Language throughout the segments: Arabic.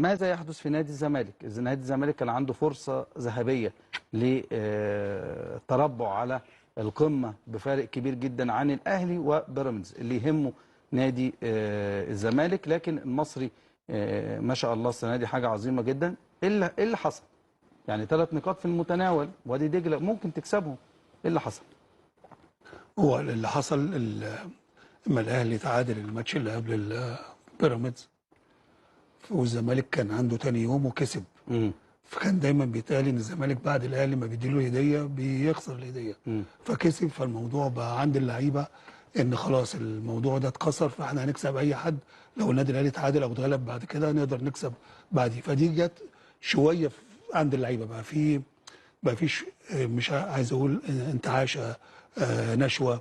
ماذا يحدث في نادي الزمالك؟ إذا نادي الزمالك كان عنده فرصة ذهبية للتربع على القمة بفارق كبير جدا عن الأهلي وبيراميدز اللي يهمه نادي الزمالك، لكن المصري ما شاء الله السنة دي حاجة عظيمة جدا. إيه اللي حصل؟ يعني 3 نقاط في المتناول، وادي دجلة ممكن تكسبهم. إيه اللي حصل؟ هو اللي حصل لما الاهلي تعادل الماتش اللي قبل البيراميدز، والزمالك كان عنده تاني يوم وكسب. فكان دايما بيتقال ان الزمالك بعد الاهلي ما بيديله هديه بيخسر الهديه، فكسب. فالموضوع بقى عند اللعيبه ان خلاص الموضوع ده اتكسر، فاحنا هنكسب اي حد. لو النادي الاهلي اتعادل او اتغلب بعد كده نقدر نكسب بعديه. فدي جت شويه عند اللعيبه، بقى فيش مش عايز اقول انتعاش، نشوه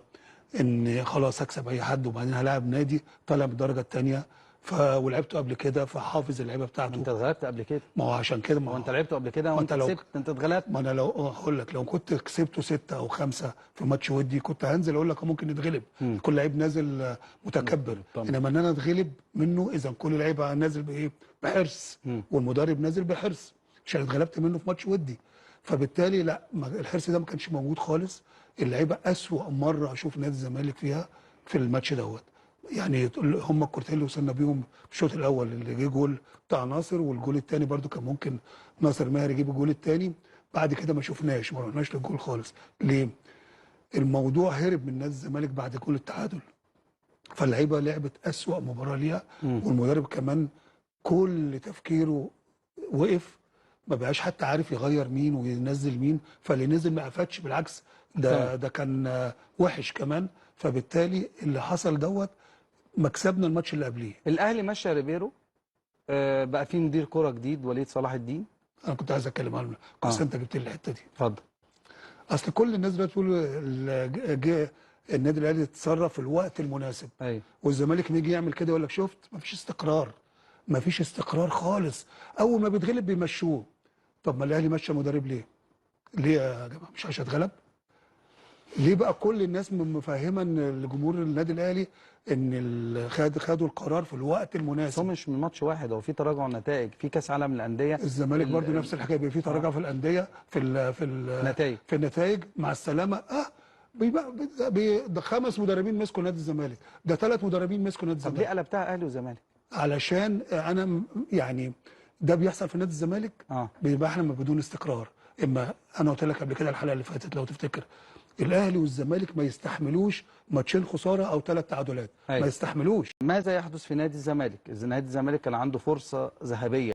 ان خلاص هكسب اي حد وبعدين هلاعب نادي طالع من الدرجه الثانيه ولعبته قبل كده، فحافظ اللعيبه بتاعته. انت اتغلبت قبل كده. ما هو عشان كده، ما هو انت لعبته قبل كده وانت كسبت، انت اتغلبت. ما انا لو هقول لك لو كنت كسبته 6 أو 5 في ماتش ودي كنت هنزل اقول لك ممكن نتغلب. كل لعيب نازل متكبر، انما ان انا اتغلب منه اذا كل لعيب نازل بايه؟ بحرص، والمدرب نازل بحرص عشان اتغلبت منه في ماتش ودي. فبالتالي لا، الحرص ده ما كانش موجود خالص. اللعيبه اسوأ مره اشوف نادي الزمالك فيها في الماتش دوت. يعني هم الكورتين اللي وصلنا بيهم في الشوط الاول، اللي جه جول بتاع ناصر، والجول الثاني برده كان ممكن ناصر ماهر يجيب الجول الثاني. بعد كده ما شفناش، ما رحناش للجول خالص. ليه؟ الموضوع هرب من نادي الزمالك بعد جول التعادل. فاللعيبه لعبت اسوأ مباراه ليها، والمدرب كمان كل تفكيره وقف، ما بقاش حتى عارف يغير مين وينزل مين. فاللي نزل ما افادش، بالعكس ده كان وحش كمان. فبالتالي اللي حصل دوت مكسبنا الماتش اللي قبليه. الاهلي مشى ريبيرو، بقى في مدير كوره جديد وليد صلاح الدين. انا كنت عايز اتكلم عنه بس انت جبت لي الحته دي. اتفضل. اصل كل الناس دلوقتي بتقول النادي الاهلي اتصرف في الوقت المناسب. ايوه. والزمالك يجي يعمل كده يقول لك شفت، مفيش استقرار، مفيش استقرار خالص. اول ما بيتغلب بيمشوه. طب ما الاهلي مشى مدرب ليه؟ ليه يا جماعه؟ مش عشان اتغلب؟ ليه بقى كل الناس مفهمه ان الجمهور النادي الاهلي ان خدوا القرار في الوقت المناسب؟ هو مش من ماتش واحد، هو في تراجع نتائج في كاس عالم للانديه. الزمالك برضو نفس الحكايه، بيبقى في تراجع في الانديه في النتائج. مع السلامه. ده 5 مدربين مسكوا نادي الزمالك، ده 3 مدربين مسكوا نادي الزمالك. طب ليه قلبتها اهلي وزمالك؟ علشان انا يعني ده بيحصل في نادي الزمالك. بيبقى احنا بدون استقرار. اما انا قلت لك قبل كده الحلقه اللي فاتت لو تفتكر، الاهلي والزمالك ما يستحملوش ماتشين خساره او 3 تعادلات. ما يستحملوش. ماذا يحدث في نادي الزمالك؟ اذا نادي الزمالك كان عنده فرصه ذهبيه